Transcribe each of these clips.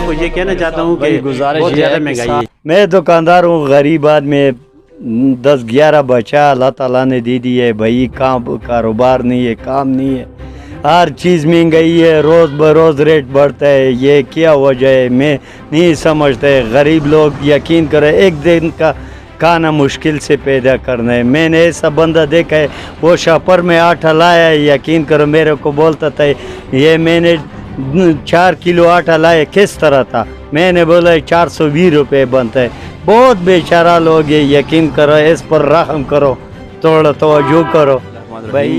आपको ये कहना चाहता हूँ कि गुजारिश बहुत ज़्यादा महंगाई है। मैं दुकानदार हूँ, गरीब आदमी, 10-11 बच्चा अल्लाह ताला ने दे दी है भाई, काम कारोबार नहीं है, काम नहीं है, हर चीज़ महंगाई है, रोज़ बरोज़ रेट बढ़ता है। ये क्या वजह है मैं नहीं समझता है। गरीब लोग यकीन करें, एक दिन का खाना मुश्किल से पैदा करना है। मैंने ऐसा बंदा देखा है, वो शापर में आटा लाया है, यकीन करो मेरे को बोलता था ये मैंने 4 किलो आटा लाया, किस तरह था, मैंने बोला 420 रुपये बनता है। बहुत बेचारा लोग है, यकीन करो, इस पर रहम करो, थोड़ा तवज्जो करो भाई।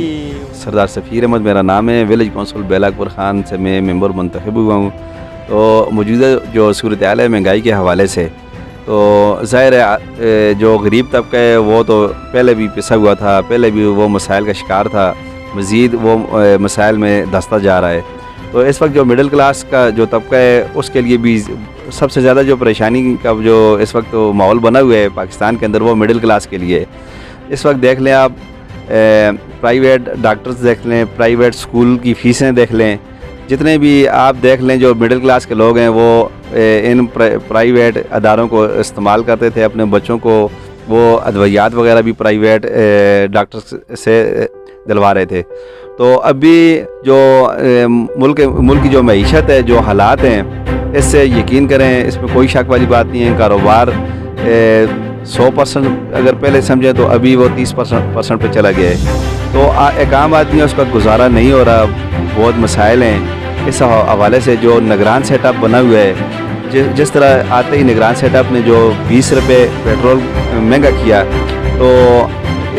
सरदार सफ़ीर अहमद मेरा नाम है, विलेज कौंसिल बेलाकपुर खान से मैं मेंबर मुंतखब हुआ हूँ। तो मौजूदा जो सूरत हाल है महंगाई के हवाले से, तो ज़ाहिर है जो गरीब तबका है वो तो पहले भी पिसा हुआ था, पहले भी वो मसाइल का शिकार था, मज़ीद वो मसाइल में धंसता जा रहा है। तो इस वक्त जो मिडिल क्लास का जो तबका है उसके लिए भी सबसे ज़्यादा जो परेशानी का जो इस वक्त तो माहौल बना हुआ है पाकिस्तान के अंदर, वो मिडिल क्लास के लिए। इस वक्त देख लें आप, प्राइवेट डॉक्टर्स देख लें, प्राइवेट स्कूल की फ़ीसें देख लें, जितने भी आप देख लें जो मिडिल क्लास के लोग हैं वो इन प्राइवेट अदारों को इस्तेमाल करते थे। अपने बच्चों को वो अद्वियात वगैरह भी प्राइवेट डॉक्टर्स से दिलवा रहे थे। तो अभी जो मुल्क की जो मईशत है, जो हालात हैं, इससे यकीन करें, इसमें कोई शक वाली बात नहीं है। कारोबार 100% अगर पहले समझें तो अभी वो 30% पे चला गया है। तो एक आम आदमी है, उसका गुजारा नहीं हो रहा, बहुत मसाइल हैं। इस हवाले से जो निगरान सेटअप बना हुआ है, जिस तरह आते ही निगरान सेटअप ने जो 20 रुपये पेट्रोल महंगा किया, तो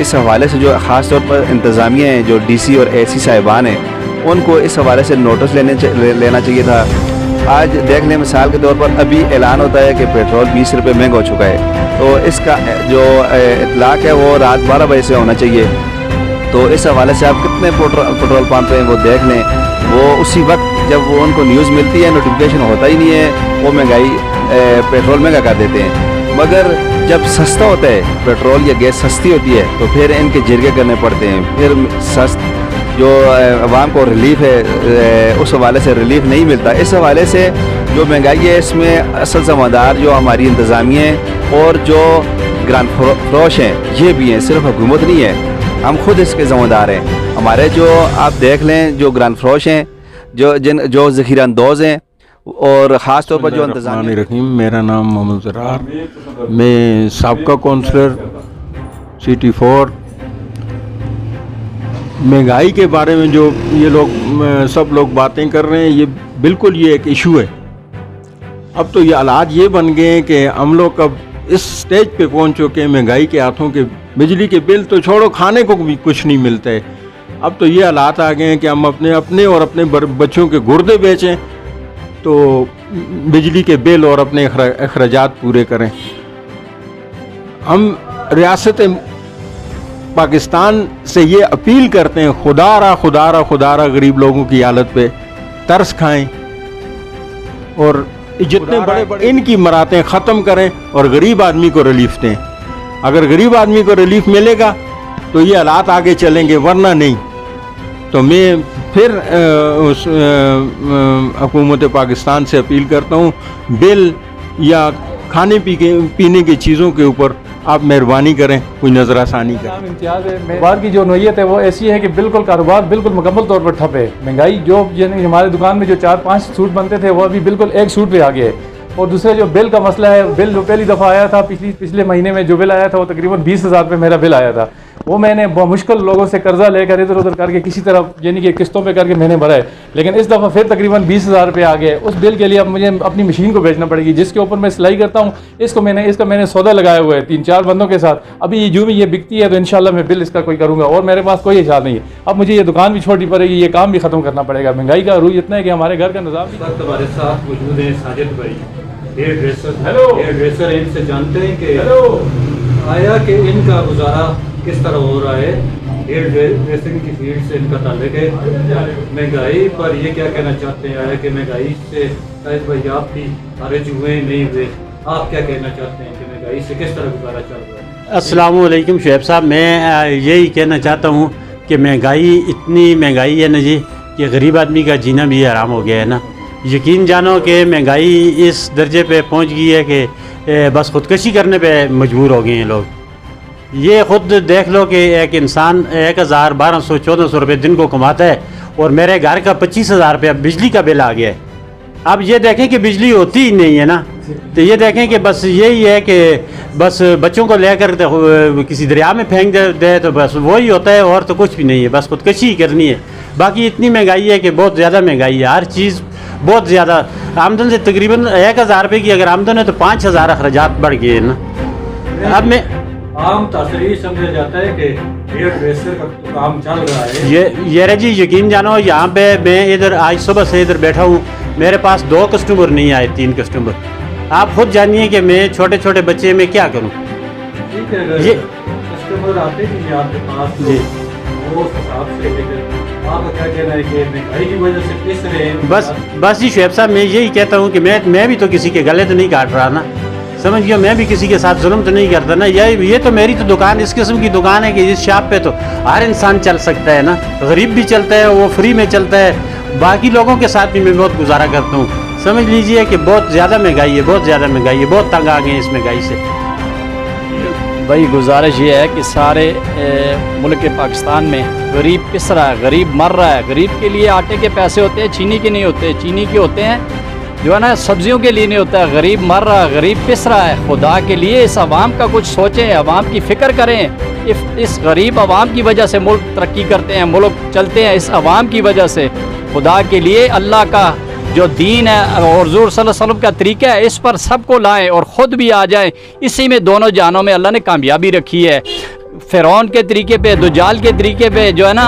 इस हवाले से जो ख़ास तौर पर इंतज़ामिया हैं, जो डीसी और एसी साहिबान हैं, उनको इस हवाले से नोटिस लेना चाहिए था। आज देख लें, मिसाल के तौर पर अभी ऐलान होता है कि पेट्रोल 20 रुपये महंगा हो चुका है, तो इसका जो इतलाक़ है वो रात 12 बजे से होना चाहिए। तो इस हवाले से आप कितने पेट्रोल पंप हैं वो देख लें, वो उसी वक्त जब वो उनको न्यूज़ मिलती है, नोटिफिकेशन होता ही नहीं है, वो महंगाई पेट्रोल महंगा कर देते हैं। मगर जब सस्ता होता है पेट्रोल या गैस सस्ती होती है, तो फिर इनके जिरगे करने पड़ते हैं, फिर जो अवाम को रिलीफ है उस हवाले से रिलीफ नहीं मिलता। इस हवाले से जो महंगाई है, इसमें असल ज़िम्मेदार जो हमारी इंतज़ामिया है और जो ग्रांट फरोश हैं, ये भी हैं, सिर्फ हुकूमत नहीं है, हम खुद इसके ज़िम्मेदार हैं। हमारे जो आप देख लें, जो ग्रांट फरोश हैं, जो ज़ख़ीरा अंदोज़ हैं, और ख़ास तौर पर जो इंतज़ाम। मेरा नाम मोहम्मद ज़रार, मैं साबका कौंसलर सिटी 4। महंगाई के बारे में जो ये लोग सब लोग बातें कर रहे हैं, ये बिल्कुल ये एक इशू है। अब तो ये हालात ये बन गए हैं कि हम लोग अब इस स्टेज पे पहुंच चुके हैं, महंगाई के हाथों के बिजली के बिल तो छोड़ो, खाने को भी कुछ नहीं मिलता है। अब तो ये हालात आ गए हैं कि हम अपने और अपने बच्चों के गुर्दे बेचें तो बिजली के बिल और अपने अखराजात पूरे करें। हम रियासत पाकिस्तान से ये अपील करते हैं, खुदारा गरीब लोगों की हालत पे तरस खाएं और जितने बड़े इनकी मरातें ख़त्म करें और गरीब आदमी को रिलीफ दें। अगर गरीब आदमी को रिलीफ मिलेगा तो ये हालात आगे चलेंगे, वरना नहीं। तो मैं फिर हुकूमत पाकिस्तान से अपील करता हूँ, बिल या खाने पीने की चीज़ों के ऊपर आप मेहरबानी करें, कोई नज़रसानी करें। इम्तियाज़ है, कारोबार की जो नोयत है वो ऐसी है कि बिल्कुल कारोबार बिल्कुल मुकम्मल तौर पर ठप है। महंगाई जो यानी हमारे दुकान में जो 4-5 सूट बनते थे वो अभी बिल्कुल एक सूट पे आ गए। और दूसरे जो बिल का मसला है, बिल जो पहली दफ़ा आया था पिछले महीने में जो बिल आया था वो तकरीबन 20,000 रुपये मेरा बिल आया था। वो मैंने बहुत मुश्किल लोगों से कर्जा लेकर इधर उधर करके किसी तरह यानी कि किस्तों पे करके मैंने भरा है, लेकिन इस दफ़ा फिर तकरीबन 20,000 रुपये आ गए। उस बिल के लिए अब मुझे अपनी मशीन को बेचना पड़ेगी, जिसके ऊपर मैं सिलाई करता हूँ। इसका मैंने सौदा लगाया हुआ है 3-4 बंदों के साथ। अभी जो भी ये बिकती है तो इंशाल्लाह मैं बिल इसका कोई करूँगा, और मेरे पास कोई हिसाब नहीं है। अब मुझे ये दुकान भी छोड़नी पड़ेगी, ये काम भी ख़त्म करना पड़ेगा। महंगाई का रूज इतना है कि हमारे घर का निज़ाम भी। हमारे साथ मौजूद है साजिद भाई, hair dresser. Hello. Hair dresser, इनसे जानते हैं कि आया कि इनका गुजारा किस तरह हो रहा है। हेयर ड्रेसिंग की फील्ड से इनका ताल्लुक है। महंगाई पर ये क्या कहना चाहते हैं, आया कि महंगाई से शायद भाई आप भी खारिज हुए नहीं हुए, आप क्या कहना चाहते हैं कि महंगाई से किस तरह गुजारा चल रहा है? अस्सलाम वालेकुम शुएब साहब, मैं यही कहना चाहता हूँ कि महंगाई, इतनी महंगाई है ना जी कि गरीब आदमी का जीना भी हराम हो गया है ना। यकीन जानो कि महंगाई इस दर्जे पे पहुंच गई है कि बस ख़ुदकशी करने पे मजबूर हो गए हैं लोग। ये ख़ुद देख लो कि एक इंसान 1000 1200 1400 रुपये दिन को कमाता है और मेरे घर का 25,000 रुपया बिजली का बिल आ गया है। अब ये देखें कि बिजली होती ही नहीं है ना, तो ये देखें कि बस यही है कि बस बच्चों को लेकर किसी दरिया में फेंक दे तो बस वही होता है, और तो कुछ भी नहीं है, बस खुदकशी ही करनी है। बाकी इतनी महंगाई है कि बहुत ज़्यादा महंगाई है, हर चीज़ बहुत ज़्यादा। आमदन से तकरीबन 1000 रुपये की अगर आमदन है तो 5000 अखराजात बढ़ गए हैं ना। अब मैं आम तस्वीर समझा जाता है कि हेयर ड्रेसर का तो काम चल रहा है। ये रे जी यकीन जानो, यहाँ पे मैं इधर आज सुबह से इधर बैठा हूँ, मेरे पास 2 कस्टमर नहीं आए, 3 कस्टमर। आप खुद जानिए कि मैं छोटे छोटे बच्चे में क्या करूँ। ठीक है, अगर ये कस्टमर आते हैं आपके पास तो जी वो उस हिसाब से लेकर आपका क्या कहना है कि महंगाई की वजह से पिस रहे हैं? बस जी शुएब साहब, मैं यही कहता हूँ कि मैं भी तो किसी के गले तो नहीं काट रहा ना, समझ गया। मैं भी किसी के साथ जुल्म तो नहीं करता ना। ये तो मेरी तो दुकान इस किस्म की दुकान है कि इस शॉप पे तो हर इंसान चल सकता है ना, गरीब भी चलता है, वो फ्री में चलता है। बाकी लोगों के साथ भी मैं बहुत गुजारा करता हूँ। समझ लीजिए कि बहुत ज़्यादा महंगाई है, बहुत ज़्यादा महंगाई है, बहुत तंग आ गए हैं इस महंगाई से। भाई गुजारिश ये है कि सारे मुल्क के पाकिस्तान में गरीब पिस रहा है, गरीब मर रहा है। गरीब के लिए आटे के पैसे होते हैं, चीनी के नहीं होते। चीनी के होते हैं जो है ना, सब्जियों के लिए नहीं होता है। गरीब मर रहा है, गरीब पिस रहा है। खुदा के लिए इस आवाम का कुछ सोचें, आवाम की फ़िक्र करें। इस गरीब आवाम की वजह से मुल्क तरक्की करते हैं, मुल्क चलते हैं इस आवाम की वजह से। खुदा के लिए अल्लाह का जो दीन है और हुज़ूर सल्लल्लाहु अलैहि वसल्लम का तरीका है, इस पर सबको लाएं और ख़ुद भी आ जाएं। इसी में दोनों जानों में अल्लाह ने कामयाबी रखी है। फ़िरौन के तरीके पे, दुजाल के तरीके पे जो है ना,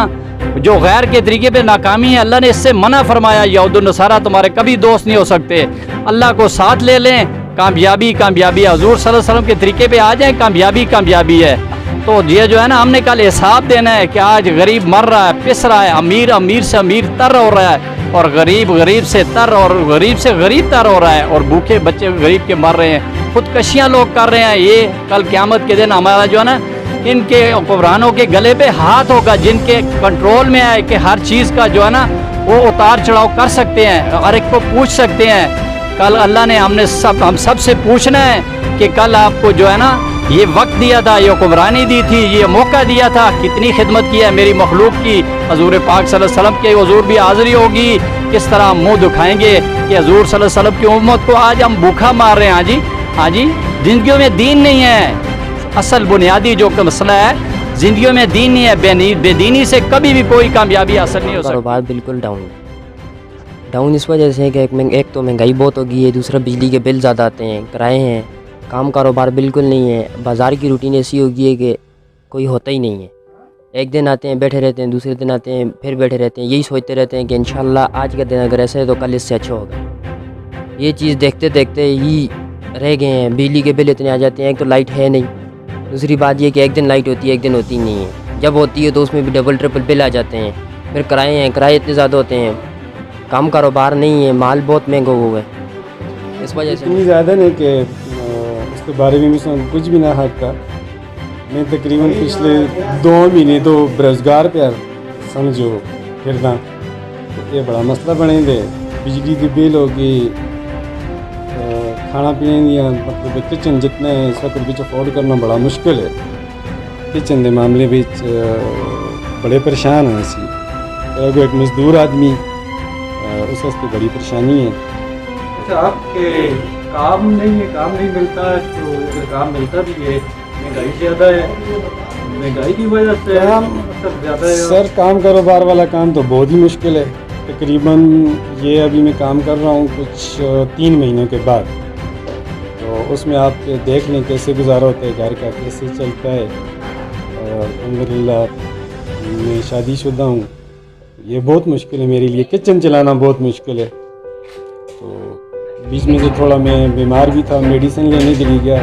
जो गैर के तरीके पे नाकामी है, अल्लाह ने इससे मना फरमाया। यहूद व नसारा तुम्हारे कभी दोस्त नहीं हो सकते। अल्लाह को साथ ले लें, कामयाबी कामयाबी है। हुज़ूर सल्लल्लाहु अलैहि वसल्लम के तरीके पे आ जाएं, कामयाबी कामयाबी है। तो ये जो है ना, हमने कल हिसाब देना है कि आज गरीब मर रहा है, पिस रहा है, अमीर अमीर से अमीर तर हो रहा है, और गरीब गरीब से तर और गरीब से गरीब तर हो रहा है, और भूखे बच्चे गरीब के मर रहे हैं। खुदकशियाँ लोग कर रहे हैं। ये कल क़यामत के दिन हमारा जो है ना, इनके हुक्मरानों के गले पे हाथ होगा, जिनके कंट्रोल में आए कि हर चीज़ का जो है ना वो उतार चढ़ाव कर सकते हैं, हर एक को पूछ सकते हैं। कल अल्लाह ने हम सब से पूछना है कि कल आपको जो है ना ये वक्त दिया था, ये हुक्मरानी दी थी, ये मौका दिया था, कितनी खिदमत की है मेरी मखलूक की। हजूर पाक सल्लल्लाहु अलैहि वसल्लम के हुजूर भी हाज़िरी होगी, किस तरह मुंह दिखाएंगे कि हजूर सल्लल्लाहु अलैहि वसल्लम की उम्मत को आज हम भूखा मार रहे हैं। हाँ जी, हाँ जी, जिंदगियों में दीन नहीं है। असल बुनियादी जो मसला है, जिंदगियों में दीन नहीं है। बेदीनी से कभी भी कोई कामयाबी हासिल नहीं हो सकती। कारोबार बिल्कुल डाउन इस वजह से है कि एक तो महंगाई बहुत हो गई है, दूसरा बिजली के बिल ज़्यादा आते हैं, किराए हैं, काम कारोबार बिल्कुल नहीं है। बाज़ार की रूटीन ऐसी हो गई है कि कोई होता ही नहीं है। एक दिन आते हैं बैठे रहते हैं, दूसरे दिन आते हैं फिर बैठे रहते हैं, यही सोचते रहते हैं कि इंशाल्लाह आज का दिन अगर ऐसा है तो कल इससे अच्छा होगा। ये चीज़ देखते देखते ही रह गए हैं। बिजली के बिल इतने आ जाते हैं, एक तो लाइट है नहीं, दूसरी बात ये कि एक दिन लाइट होती है, एक दिन होती नहीं है। जब होती है तो उसमें भी डबल ट्रिपल बिल आ जाते हैं। फिर किराए हैं, किराए इतने ज़्यादा होते हैं, काम कारोबार नहीं है, माल बहुत महंगा हुआ है। इस वजह से इतनी ज़्यादा नहीं कि इसके बारे में मैं कुछ भी ना हकता। मैं तकरीबन पिछले 2 महीने तो बेरोज़गार पे समझो फिरना, तो ये बड़ा मसला बने दे। बिजली की बिल होगी, खाना पीने या मतलब किचन जितने इस वक्त बिच अफोर्ड करना बड़ा मुश्किल है। किचन के मामले बिच बड़े परेशान हैं असी। अगर एक मजदूर आदमी उस वास्ते बड़ी परेशानी है। अच्छा, आपके काम नहीं मिलता, तो अगर काम मिलता भी है, महंगाई ज़्यादा है, महंगाई की वजह से काम ज़्यादा है। सर, काम कारोबार वाला काम तो बहुत ही मुश्किल है। तकरीबन ये अभी मैं काम कर रहा हूँ कुछ 3 महीनों के बाद, तो उसमें आप देख लें कैसे गुजारा होता है घर का, कैसे चलता है। और अल्हम्दुलिल्लाह मैं शादीशुदा हूँ, ये बहुत मुश्किल है मेरे लिए, किचन चलाना बहुत मुश्किल है। तो बीच में से थोड़ा मैं बीमार भी था, मेडिसिन लेने के लिए गया।